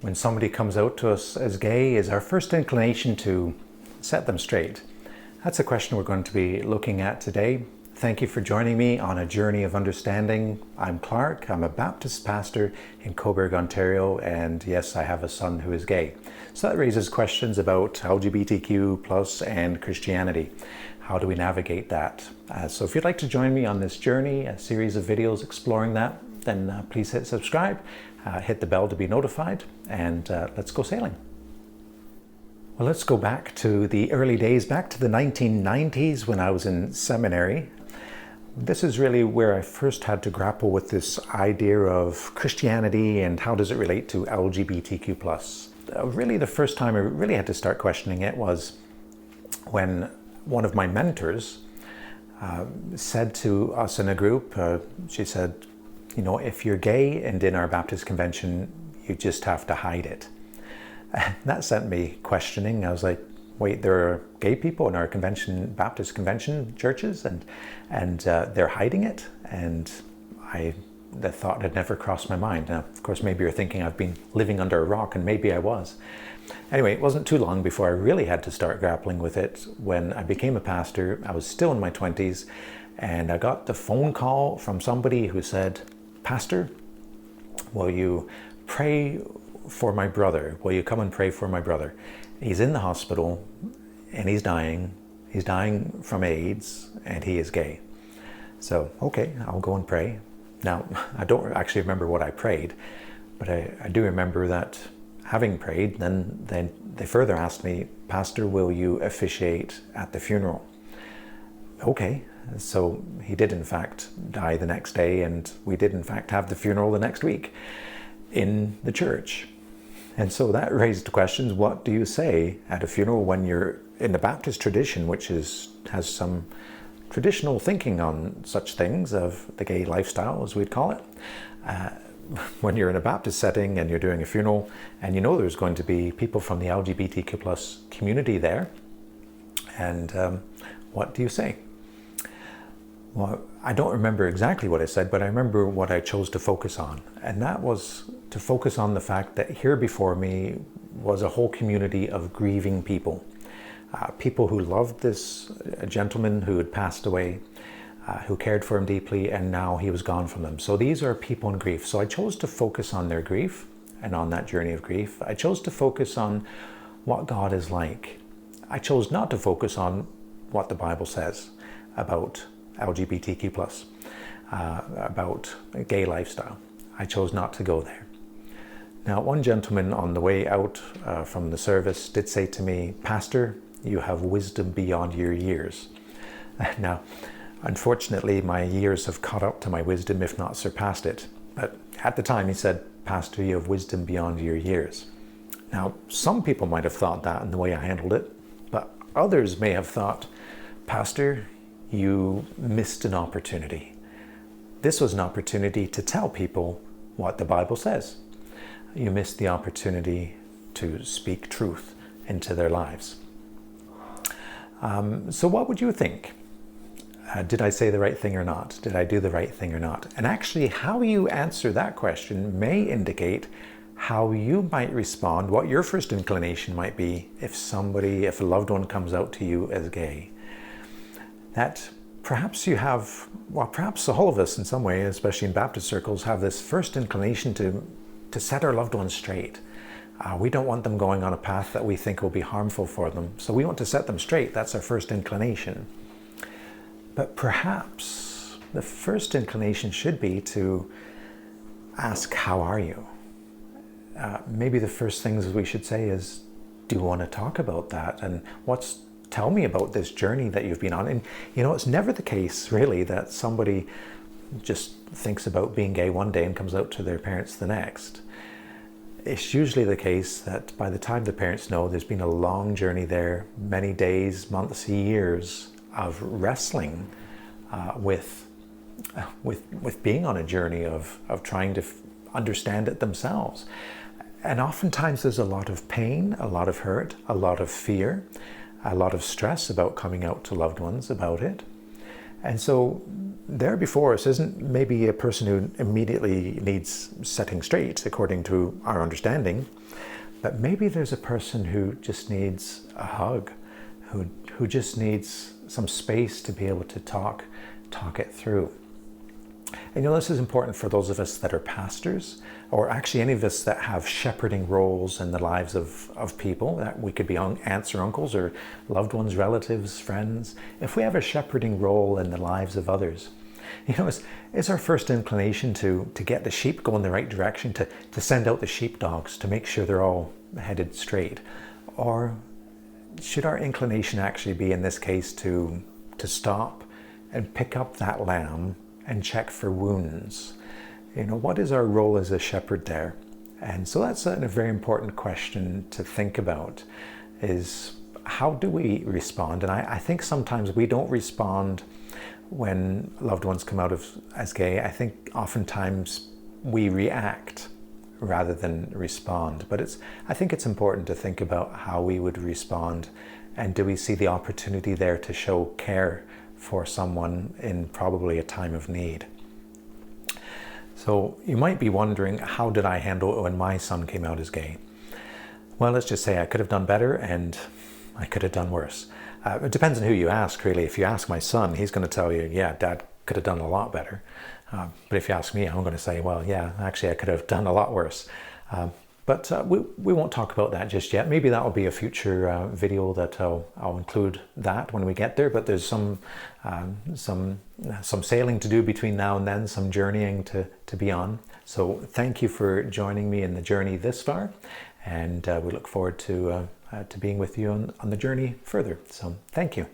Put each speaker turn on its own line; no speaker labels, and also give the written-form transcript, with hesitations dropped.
when somebody comes out to us as gay, is our first inclination to set them straight? That's a question we're going to be looking at today. Thank you for joining me on a journey of understanding. I'm Clark. I'm a Baptist pastor in Cobourg, Ontario, and yes, I have a son who is gay. So that raises questions about LGBTQ plus and Christianity. How do we navigate that? So if you'd like to join me on this journey, a series of videos exploring that, then please hit subscribe, hit the bell to be notified, and let's go sailing. Well, let's go back to the early days, back to the 1990s when I was in seminary. This is really where I first had to grapple with this idea of Christianity and how does it relate to LGBTQ+. Really the first time I really had to start questioning it was when one of my mentors said to us in a group, she said, you know, if you're gay and in our Baptist convention, you just have to hide it. And that sent me questioning. I was like, wait, there are gay people in our convention, Baptist convention churches, and they're hiding it? And the thought had never crossed my mind. Now, of course, maybe you're thinking I've been living under a rock, and maybe I was. Anyway, it wasn't too long before I really had to start grappling with it. When I became a pastor, I was still in my 20s, and I got the phone call from somebody who said, Pastor, will you pray for my brother? Will you come and pray for my brother? He's in the hospital and he's dying. He's dying from AIDS and he is gay. So, okay, I'll go and pray. Now, I don't actually remember what I prayed, but I do remember that having prayed, then they further asked me, Pastor, will you officiate at the funeral? Okay, so he did in fact die the next day, and we did in fact have the funeral the next week in the church. And so that raised questions. What do you say at a funeral when you're in the Baptist tradition, which has some traditional thinking on such things of the gay lifestyle, as we'd call it? When you're in a Baptist setting and you're doing a funeral, and you know there's going to be people from the LGBTQ plus community there, and what do you say? Well, I don't remember exactly what I said, but I remember what I chose to focus on. And that was to focus on the fact that here before me was a whole community of grieving people. People who loved this gentleman who had passed away, who cared for him deeply, and now he was gone from them. So these are people in grief. So I chose to focus on their grief and on that journey of grief. I chose to focus on what God is like. I chose not to focus on what the Bible says about LGBTQ+, about a gay lifestyle. I chose not to go there. Now, one gentleman on the way out from the service did say to me, Pastor, you have wisdom beyond your years. Now, unfortunately, my years have caught up to my wisdom, if not surpassed it. But at the time he said, Pastor, you have wisdom beyond your years. Now, some people might have thought that in the way I handled it, but others may have thought, Pastor, you missed an opportunity. This was an opportunity to tell people what the Bible says. You missed the opportunity to speak truth into their lives. So what would you think? Did I say the right thing or not? Did I do the right thing or not? And actually, how you answer that question may indicate how you might respond, what your first inclination might be if a loved one comes out to you as gay. That perhaps you have, well, perhaps all of us in some way, especially in Baptist circles, have this first inclination to set our loved ones straight. We don't want them going on a path that we think will be harmful for them. So we want to set them straight. That's our first inclination. But perhaps the first inclination should be to ask, how are you? Maybe the first things we should say is, do you want to talk about that? And tell me about this journey that you've been on. And you know, it's never the case really that somebody just thinks about being gay one day and comes out to their parents the next. It's usually the case that by the time the parents know, there's been a long journey there, many days, months, years of wrestling with being on a journey of trying to understand it themselves. And oftentimes there's a lot of pain, a lot of hurt, a lot of fear, a lot of stress about coming out to loved ones about it. And so there before us isn't maybe a person who immediately needs setting straight according to our understanding, but maybe there's a person who just needs a hug, who just needs some space to be able to talk it through. And this is important for those of us that are pastors, or actually any of us that have shepherding roles in the lives of people. That we could be aunts or uncles or loved ones, relatives, friends. If we have a shepherding role in the lives of others, it's our first inclination to get the sheep going the right direction, to send out the sheepdogs to make sure they're all headed straight. Or should our inclination actually be, in this case, to stop and pick up that lamb and check for wounds? What is our role as a shepherd there? And so that's a very important question to think about, is how do we respond? And I think sometimes we don't respond when loved ones come out as gay. I think oftentimes we react rather than respond. But I think it's important to think about how we would respond, and do we see the opportunity there to show care for someone in probably a time of need. So you might be wondering, how did I handle it when my son came out as gay? Well, let's just say I could have done better and I could have done worse. It depends on who you ask, really. If you ask my son, he's going to tell you, yeah, Dad could have done a lot better. But if you ask me, I'm going to say, well, yeah, actually I could have done a lot worse. But we won't talk about that just yet. Maybe that will be a future video that I'll include that when we get there. But there's some sailing to do between now and then, some journeying to be on. So thank you for joining me in the journey this far, and we look forward to being with you on the journey further. So thank you.